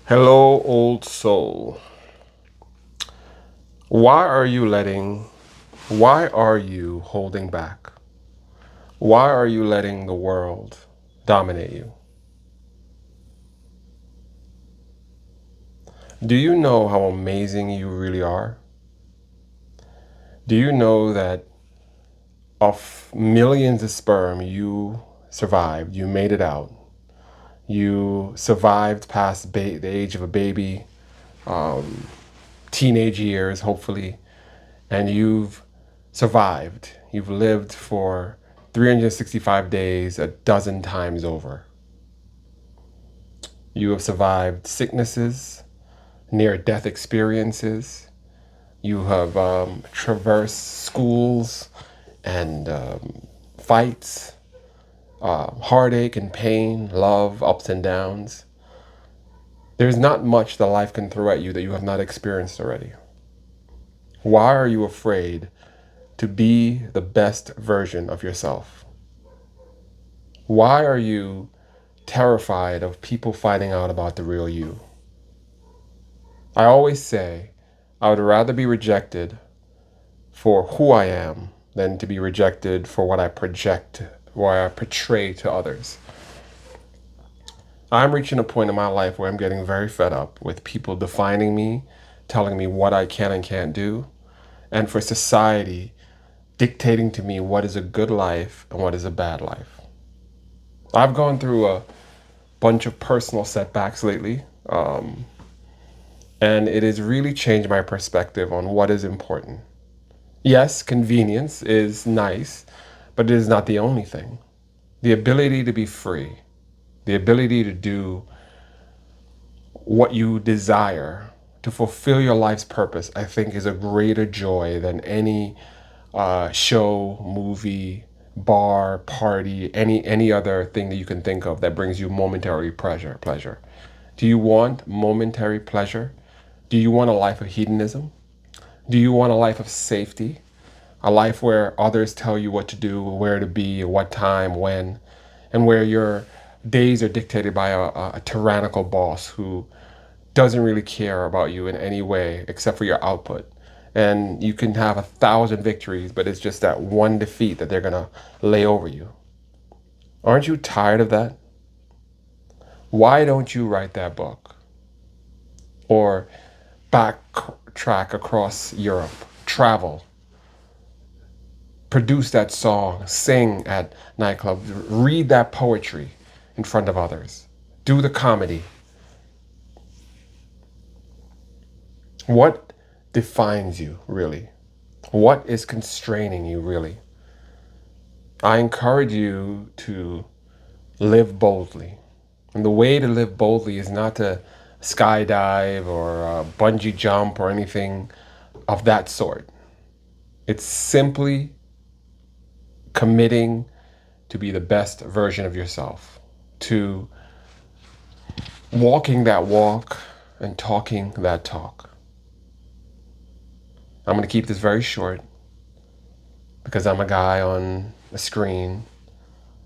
Hello, old soul. Why are you letting, why are you holding back? Why are you letting the world dominate you? Do you know how amazing you really are? Do you know that of millions of sperm, you survived, you made it out, you survived past the age of a baby, teenage years, hopefully, and you've survived. You've lived for 365 days a dozen times over. You have survived sicknesses, near death experiences. You have traversed schools and fights, heartache and pain, love, ups and downs. There's not much that life can throw at you that you have not experienced already. Why are you afraid to be the best version of yourself? Why are you terrified of people finding out about the real you? I always say I would rather be rejected for who I am than to be rejected for what I project, what I portray to others. I'm reaching a point in my life where I'm getting very fed up with people defining me, telling me what I can and can't do, and for society dictating to me what is a good life and what is a bad life. I've gone through a bunch of personal setbacks lately, and it has really changed my perspective on what is important. Yes, convenience is nice, but it is not the only thing. The ability to be free, the ability to do what you desire, to fulfill your life's purpose, I think is a greater joy than any show, movie, bar, party, any other thing that you can think of that brings you momentary pleasure. Do you want momentary pleasure? Do you want a life of hedonism? Do you want a life of safety? A life where others tell you what to do, where to be, what time, when, and where your days are dictated by a tyrannical boss who doesn't really care about you in any way except for your output. And you can have 1,000 victories, but it's just that one defeat that they're going to lay over you. Aren't you tired of that? Why don't you write that book? Or backtrack across Europe, travel, produce that song, sing at nightclubs, read that poetry in front of others, do the comedy. What defines you, really? What is constraining you, really? I encourage you to live boldly. And the way to live boldly is not to skydive or bungee jump or anything of that sort. It's simply committing to be the best version of yourself, to walking that walk and talking that talk. I'm going to keep this very short because I'm a guy on a screen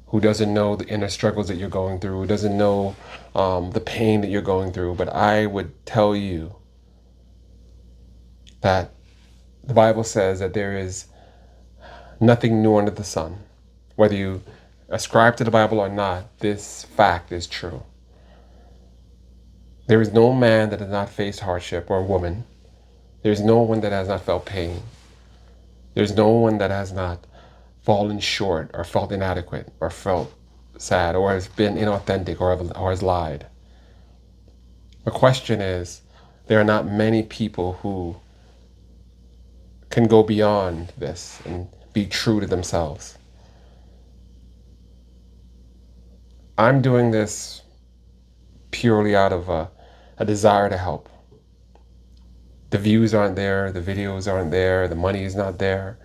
who doesn't know the inner struggles that you're going through, who doesn't know the pain that you're going through. But I would tell you that the Bible says that there is nothing new under the sun. Whether you ascribe to the Bible or not, this fact is true. There is no man that has not faced hardship, or woman. There is no one that has not felt pain. There's no one that has not fallen short or felt inadequate or felt sad or has been inauthentic or has lied. The question is, there are not many people who can go beyond this and be true to themselves. I'm doing this purely out of a desire to help. The views aren't there, the videos aren't there, the money is not there.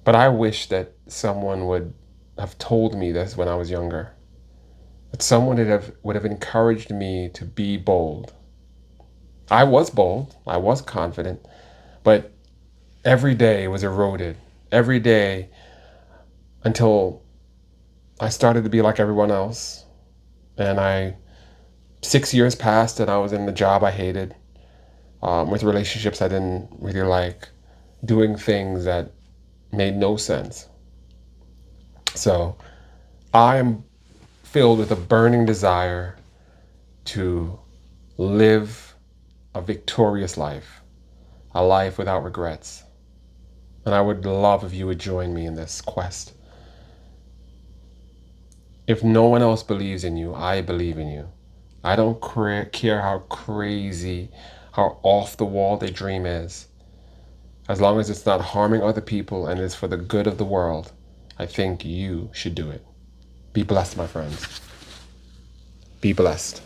But I wish that someone would have told me this when I was younger. That someone would have encouraged me to be bold. I was bold, I was confident, but every day was eroded. Every day until I started to be like everyone else. And I 6 years passed and I was in the job I hated, with relationships I didn't really like, doing things that made no sense. So I am filled with a burning desire to live a victorious life, a life without regrets. And I would love if you would join me in this quest. If no one else believes in you, I believe in you. I don't care how crazy, how off the wall the dream is. As long as it's not harming other people and is for the good of the world, I think you should do it. Be blessed, my friends. Be blessed.